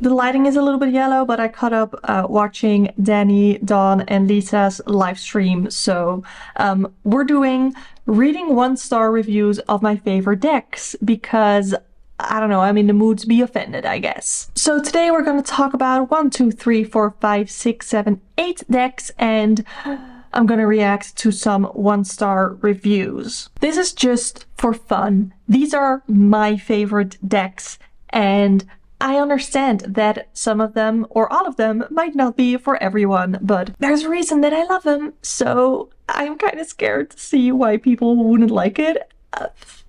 The lighting is a little bit yellow, but I caught up watching Danny, Dawn, and Lisa's live stream. So we're doing reading 1-star reviews of my favorite decks because I don't know, I'm in the mood to be offended, I guess. So today we're going to talk about 1, 2, 3, 4, 5, 6, 7, 8 decks, and I'm going to react to some 1-star reviews. This is just for fun. These are my favorite decks, and I understand that some of them or all of them might not be for everyone, but there's a reason that I love them. So I'm kind of scared to see why people wouldn't like it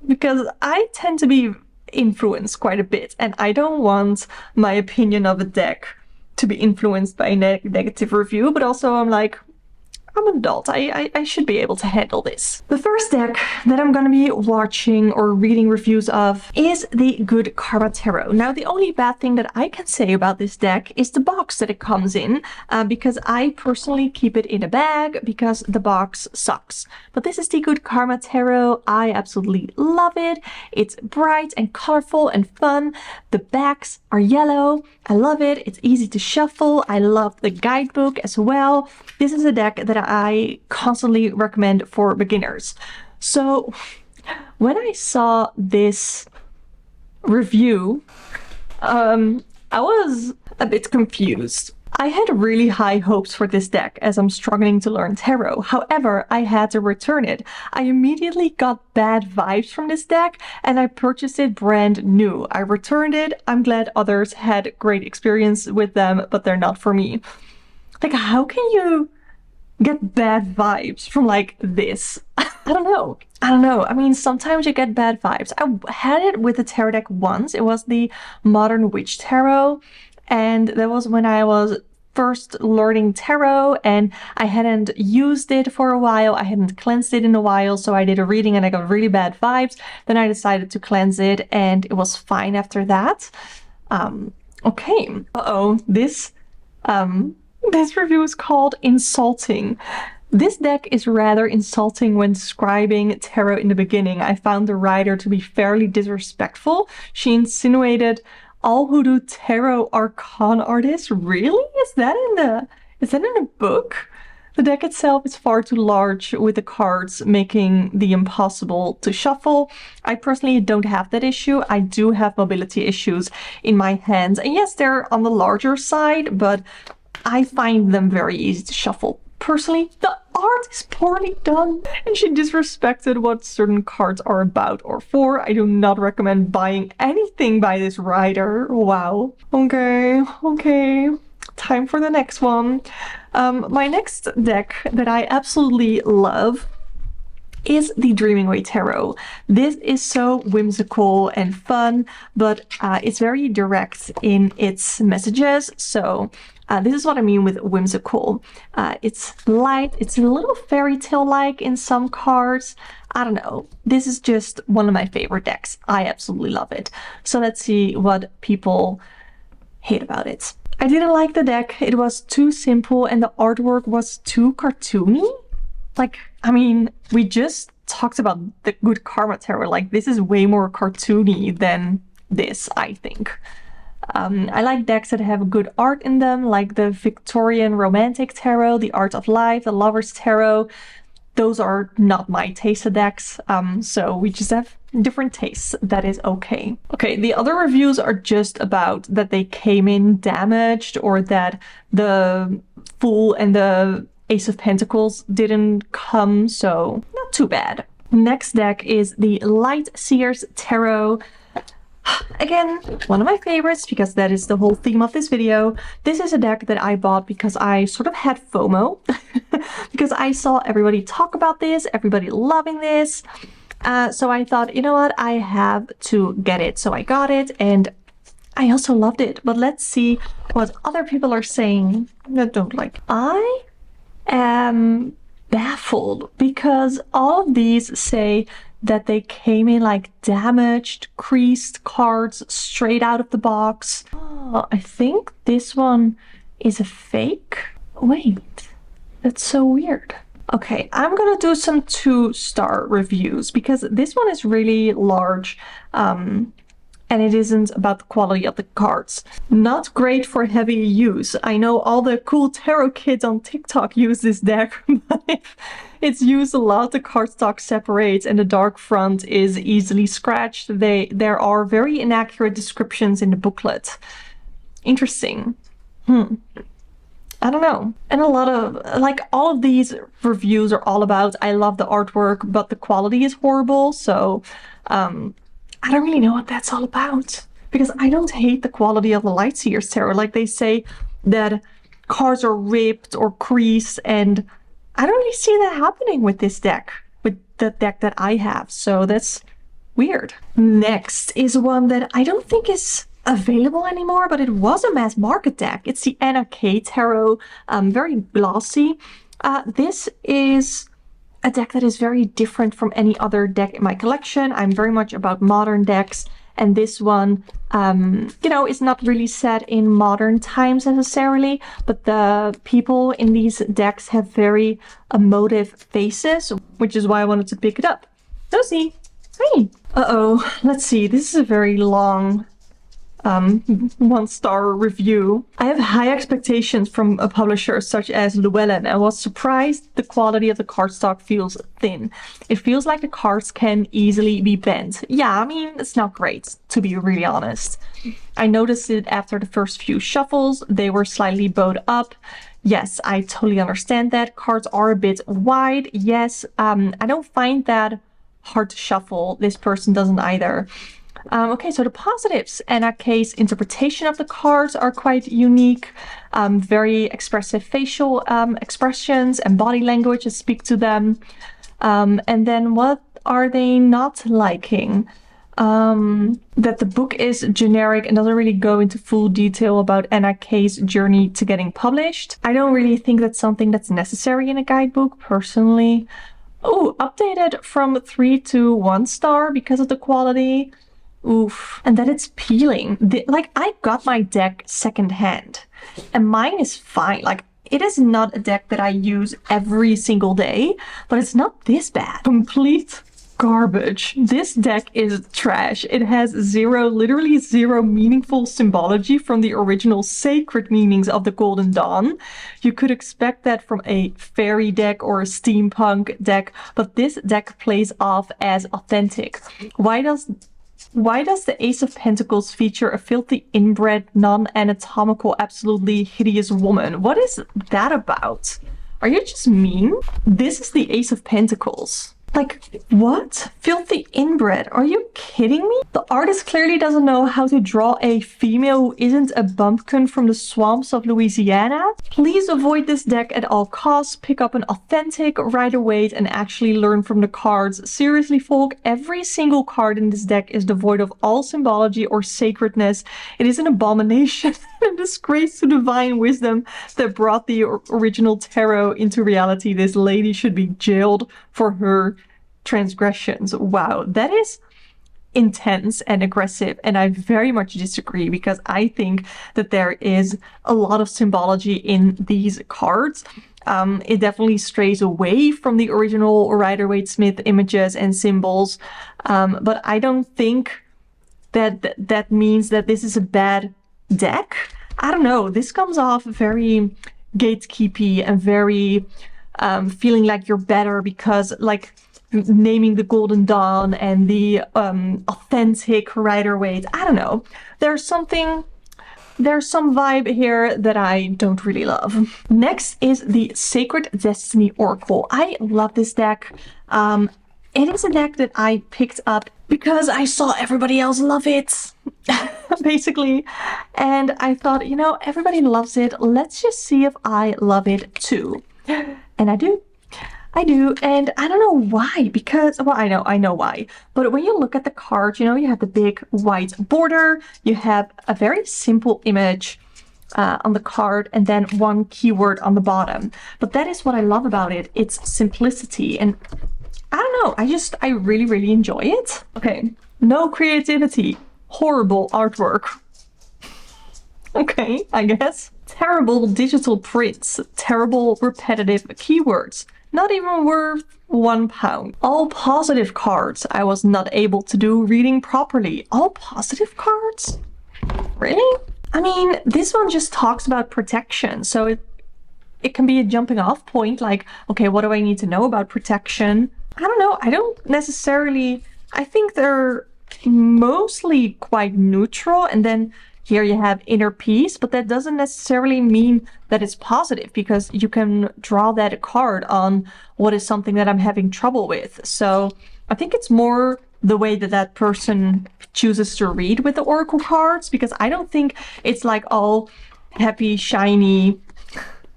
because I tend to be influenced quite a bit, and I don't want my opinion of a deck to be influenced by a negative review, but also I'm like, I'm an adult. I should be able to handle this. The first deck that I'm going to be watching or reading reviews of is the Good Karma Tarot. Now, the only bad thing that I can say about this deck is the box that it comes in, because I personally keep it in a bag because the box sucks. But this is the Good Karma Tarot. I absolutely love it. It's bright and colorful and fun. The backs are yellow. I love it. It's easy to shuffle. I love the guidebook as well. This is a deck that I constantly recommend for beginners. So when I saw this review, I was a bit confused. I had really high hopes for this deck as I'm struggling to learn tarot. However, I had to return it. I immediately got bad vibes from this deck and I purchased it brand new. I returned it. I'm glad others had great experience with them, but they're not for me. Like, how can you get bad vibes from like this? I don't know. I mean, sometimes you get bad vibes. I had it with the tarot deck once. It was the Modern Witch Tarot, and that was when I was first learning tarot and I hadn't used it for a while. I hadn't cleansed it in a while, so I did a reading and I got really bad vibes. Then I decided to cleanse it and it was fine after that. Okay. This review is called Insulting. This deck is rather insulting when describing tarot in the beginning. I found the writer to be fairly disrespectful. She insinuated all who do tarot are con artists. Really? Is that in a book? The deck itself is far too large with the cards making the impossible to shuffle. I personally don't have that issue. I do have mobility issues in my hands. And yes, they're on the larger side, but I find them very easy to shuffle. Personally, the art is poorly done, and she disrespected what certain cards are about or for. I do not recommend buying anything by this writer. Wow. Okay. Time for the next one. My next deck that I absolutely love is the Dreaming Way Tarot. This is so whimsical and fun, but it's very direct in its messages. So this is what I mean with whimsical. It's light, it's a little fairy tale-like in some cards. I don't know. This is just one of my favorite decks. I absolutely love it. So let's see what people hate about it. I didn't like the deck. It was too simple and the artwork was too cartoony. Like, I mean, we just talked about the Good Karma Tarot. Like, this is way more cartoony than this, I think. I like decks that have good art in them, like the Victorian Romantic Tarot, the Art of Life, the Lover's Tarot. Those are not my taste of decks, so we just have different tastes. That is okay. Okay, the other reviews are just about that they came in damaged or that the Fool and the Ace of Pentacles didn't come, so not too bad. Next deck is the Light Seers Tarot. Again, one of my favorites because that is the whole theme of this video. This is a deck that I bought because I sort of had FOMO because I saw everybody talk about this, everybody loving this. So I thought, you know what, I have to get it. So I got it and I also loved it. But let's see what other people are saying that don't like. I am baffled because all of these say that they came in like damaged, creased cards straight out of the box. Oh, I think this one is a fake. Wait, that's so weird. Okay, I'm gonna do some 2-star reviews because this one is really large. and it isn't about the quality of the cards. Not great for heavy use. I know all the cool tarot kids on TikTok use this deck, but if it's used a lot, the cardstock separates and the dark front is easily scratched. There are very inaccurate descriptions in the booklet. Interesting. I don't know. And a lot of, like, all of these reviews are all about, I love the artwork, but the quality is horrible. So, I don't really know what that's all about. Because I don't hate the quality of the Light Seers tarot. Like, they say that cards are ripped or creased, and I don't really see that happening with this deck, with the deck that I have. So that's weird. Next is one that I don't think is available anymore, but it was a mass market deck. It's the Anna K Tarot, very glossy. This is a deck that is very different from any other deck in my collection. I'm very much about modern decks, and this one, you know, is not really set in modern times necessarily, but the people in these decks have very emotive faces, which is why I wanted to pick it up. Josie, hi. Uh-oh, let's see. This is a very long 1-star review. I have high expectations from a publisher such as Llewellyn and was surprised the quality of the cardstock feels thin. It feels like the cards can easily be bent. Yeah, I mean, it's not great, to be really honest. I noticed it after the first few shuffles. They were slightly bowed up. Yes, I totally understand that. Cards are a bit wide. Yes, I don't find that hard to shuffle. This person doesn't either. Okay, so the positives. Anna K's interpretation of the cards are quite unique. Very expressive facial expressions and body language that speak to them. And then what are they not liking? That the book is generic and doesn't really go into full detail about Anna K's journey to getting published. I don't really think that's something that's necessary in a guidebook, personally. Oh, updated from 3 to 1 star because of the quality. Oof. And then it's peeling. Like, I got my deck secondhand, and mine is fine. Like, it is not a deck that I use every single day, but it's not this bad. Complete garbage. This deck is trash. It has literally zero meaningful symbology from the original sacred meanings of the Golden Dawn. You could expect that from a fairy deck or a steampunk deck, but this deck plays off as authentic. Why does the Ace of Pentacles feature a filthy, inbred, non-anatomical, absolutely hideous woman? What is that about? Are you just mean? This is the Ace of Pentacles. Like, what? Filthy inbred? Are you kidding me? The artist clearly doesn't know how to draw a female who isn't a bumpkin from the swamps of Louisiana. Please avoid this deck at all costs. Pick up an authentic Rider-Waite and actually learn from the cards. Seriously, folk, every single card in this deck is devoid of all symbology or sacredness. It is an abomination and disgrace to divine wisdom that brought the original tarot into reality. This lady should be jailed for her transgressions. Wow, that is intense and aggressive, and I very much disagree, because I think that there is a lot of symbology in these cards. It definitely strays away from the original Rider-Waite-Smith images and symbols, but I don't think that means that this is a bad deck. I don't know, this comes off very gatekeepy and very feeling like you're better because, like, naming the Golden Dawn and the authentic Rider-Waite. I don't know. There's some vibe here that I don't really love. Next is the Sacred Destiny Oracle. I love this deck. It is a deck that I picked up because I saw everybody else love it, basically. And I thought, you know, everybody loves it. Let's just see if I love it too. And I do. I do, and I don't know why, because, well, I know why, but when you look at the card, you know, you have the big white border, you have a very simple image on the card, and then one keyword on the bottom. But that is what I love about it. It's simplicity, and I don't know, I really, really enjoy it. Okay, no creativity, horrible artwork. Okay, I guess. Terrible digital prints, terrible repetitive keywords, not even worth £1. All positive cards. I was not able to do reading properly. All positive cards? Really? I mean, this one just talks about protection, so it can be a jumping off point, like, okay, what do I need to know about protection? I don't know, I don't necessarily, I think they're mostly quite neutral, and then here you have inner peace, but that doesn't necessarily mean that it's positive, because you can draw that card on what is something that I'm having trouble with. So I think it's more the way that that person chooses to read with the oracle cards, because I don't think it's like all happy, shiny,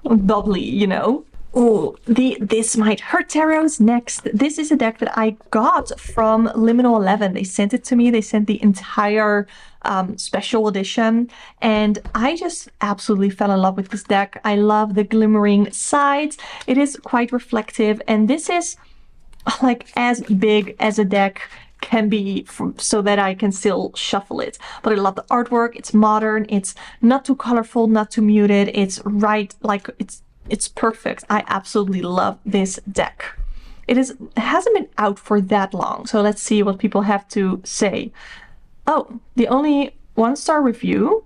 bubbly, you know? Oh, This Might Hurt Tarot's next. This is a deck that I got from Liminal 11. They sent it to me. They sent the entire special edition, and I just absolutely fell in love with this deck. I love the glimmering sides. It is quite reflective, and this is like as big as a deck can be, so that I can still shuffle it. But I love the artwork. It's modern. It's not too colorful, not too muted. It's right, like it's perfect. I absolutely love this deck. It hasn't been out for that long, so let's see what people have to say. Oh, the only 1-star review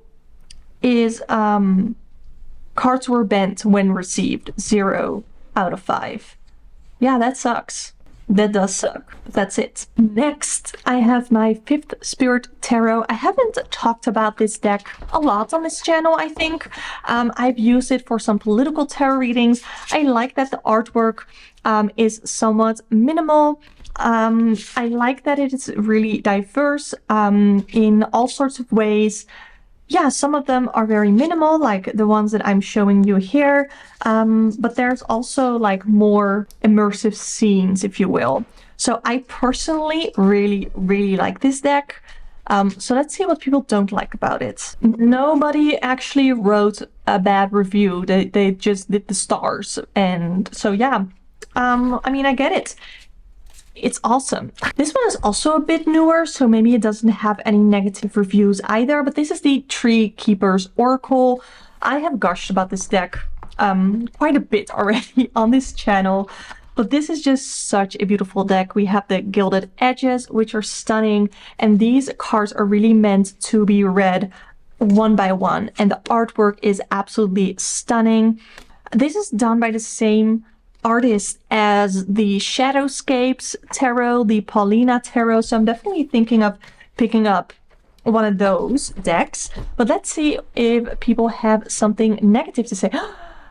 is cards were bent when received. 0 out of 5. Yeah, that sucks. That does suck. That's it. Next, I have my 5th Spirit Tarot. I haven't talked about this deck a lot on this channel, I think. I've used it for some political tarot readings. I like that the artwork is somewhat minimal. I like that it is really diverse in all sorts of ways. Yeah, some of them are very minimal, like the ones that I'm showing you here. But there's also like more immersive scenes, if you will. So I personally really, really like this deck. So let's see what people don't like about it. Nobody actually wrote a bad review. They just did the stars. And so, yeah, I mean, I get it. It's awesome. This one is also a bit newer, so maybe it doesn't have any negative reviews either, but this is the Tree Keeper's Oracle. I have gushed about this deck quite a bit already on this channel, but this is just such a beautiful deck. We have the gilded edges, which are stunning, and these cards are really meant to be read one by one, and the artwork is absolutely stunning. This is done by the same artist as the Shadowscapes Tarot, the Paulina Tarot, so I'm definitely thinking of picking up one of those decks. But let's see if people have something negative to say.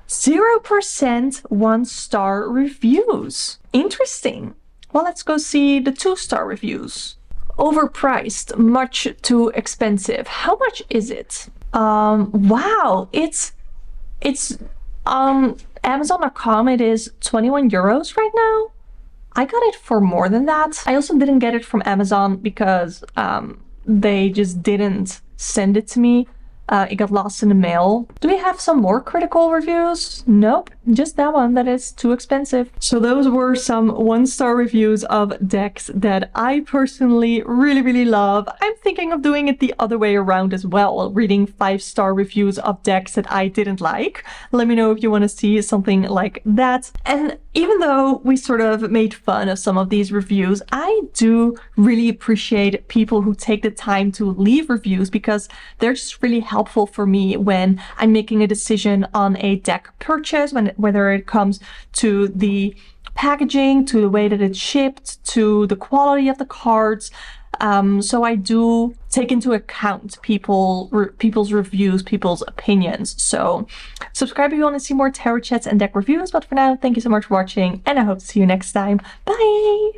0% 1-star reviews. Interesting. Well, let's go see the 2-star reviews. Overpriced, much too expensive. How much is it? Wow, it's Amazon.com, it is 21 euros right now. I got it for more than that. I also didn't get it from Amazon because they just didn't send it to me. It got lost in the mail. Do we have some more critical reviews? Nope, just that one that is too expensive. So those were some 1-star reviews of decks that I personally really, really love. I'm thinking of doing it the other way around as well, reading 5-star reviews of decks that I didn't like. Let me know if you want to see something like that. And even though we sort of made fun of some of these reviews, I do really appreciate people who take the time to leave reviews, because they're just really helpful for me when I'm making a decision on a deck purchase, whether it comes to the packaging, to the way that it's shipped, to the quality of the cards. So I do take into account people's reviews, people's opinions. So subscribe if you want to see more tarot chats and deck reviews. But for now, thank you so much for watching, and I hope to see you next time. Bye!